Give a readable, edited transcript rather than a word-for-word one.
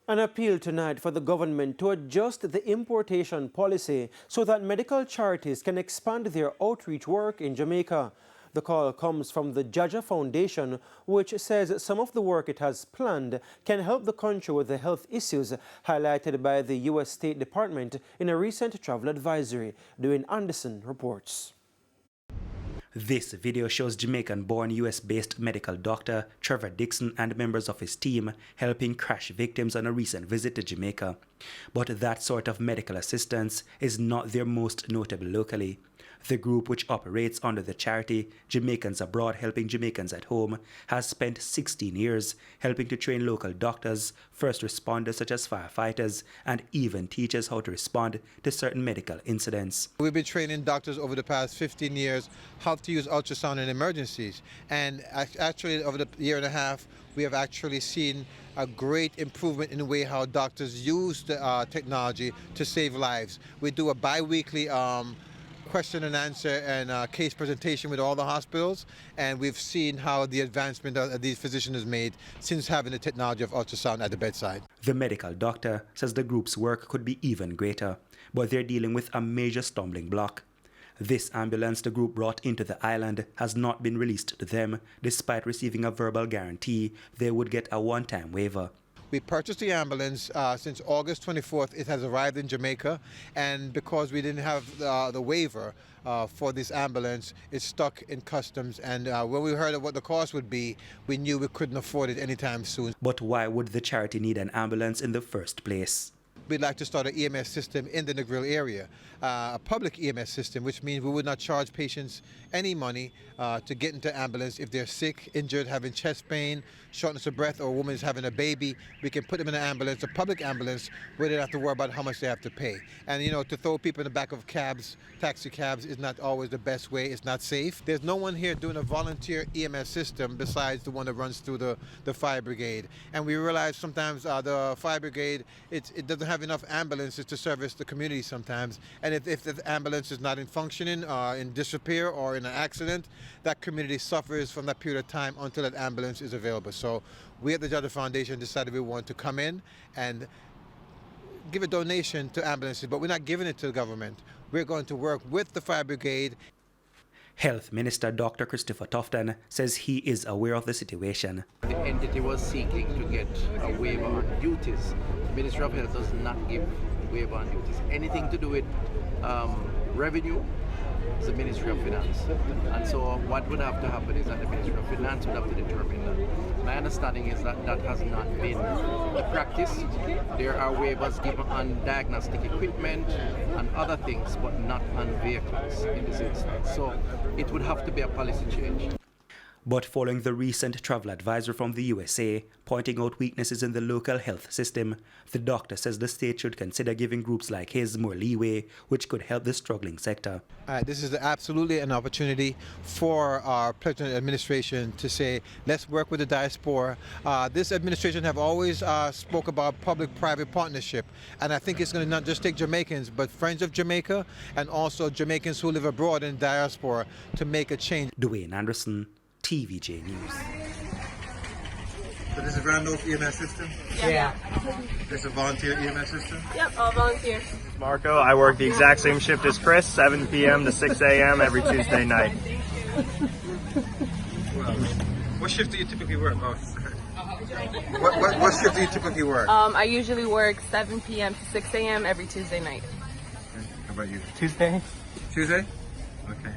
An appeal tonight for the government to adjust the importation policy so that medical charities can expand their outreach work in Jamaica. The call comes from the JAHJAH Foundation, which says some of the work it has planned can help the country with the health issues highlighted by the U.S. State Department in a recent travel advisory. Dwayne Anderson reports. This video shows Jamaican-born US-based medical doctor Trevor Dixon and members of his team helping crash victims on a recent visit to Jamaica. But that sort of medical assistance is not their most notable locally. The group, which operates under the charity Jamaicans Abroad Helping Jamaicans at Home, has spent 16 years helping to train local doctors, first responders such as firefighters, and even teachers how to respond to certain medical incidents. We've been training doctors over the past 15 years how to use ultrasound in emergencies. And actually, over the year and a half, we have actually seen a great improvement in the way how doctors use the technology to save lives. We do a bi-weekly question and answer and case presentation with all the hospitals, and we've seen how the advancement that these physicians have made since having the technology of ultrasound at the bedside. The medical doctor says the group's work could be even greater, but they're dealing with a major stumbling block. This ambulance the group brought into the island has not been released to them, despite receiving a verbal guarantee they would get a one-time waiver. We purchased the ambulance since August 24th. It has arrived in Jamaica, and because we didn't have the waiver for this ambulance, it's stuck in customs. And when we heard of what the cost would be, we knew we couldn't afford it anytime soon. But why would the charity need an ambulance in the first place? We'd like to start an EMS system in the Negril area, a public EMS system, which means we would not charge patients any money to get into ambulance. If they're sick, injured, having chest pain, shortness of breath, or a woman is having a baby, we can put them in an ambulance, a public ambulance, where they don't have to worry about how much they have to pay. And you know, to throw people in the back of cabs, taxi cabs, is not always the best way. It's not safe. There's no one here doing a volunteer EMS system besides the one that runs through the fire brigade. And we realize sometimes the fire brigade, it doesn't have enough ambulances to service the community sometimes. And if the ambulance is not in functioning, in disrepair, or in an accident, that community suffers from that period of time until that ambulance is available. So we at the JAHJAH Foundation decided we want to come in and give a donation to ambulances, but we're not giving it to the government. We're going to work with the fire brigade. Health Minister Dr. Christopher Tufton says he is aware of the situation. The entity was seeking to get a waiver on duties. The Ministry of Health does not give waiver on duties. Anything to do with revenue is the Ministry of Finance. And so what would have to happen is that the Ministry of Finance would have to determine that. My understanding is that that has not been the practice. There are waivers given on diagnostic equipment and other things, but not on vehicles in this instance. So it would have to be a policy change. But following the recent travel advisory from the USA, pointing out weaknesses in the local health system, the doctor says the state should consider giving groups like his more leeway, which could help the struggling sector. This is absolutely an opportunity for our President administration to say, let's work with the diaspora. This administration have always spoke about public-private partnership, and I think it's going to not just take Jamaicans, but friends of Jamaica and also Jamaicans who live abroad in diaspora to make a change. Dwayne Anderson, TVJ News. So this is Randolph EMS system? Yeah. This is a volunteer EMS system? Yep, all volunteer. Marco, I work the exact same shift as Chris, 7 p.m. to 6 a.m. every Tuesday night. What shift do you typically work? Oh. What shift do you typically work? I usually work 7 p.m. to 6 a.m. every Tuesday night. How about you? Tuesday? Tuesday? Okay.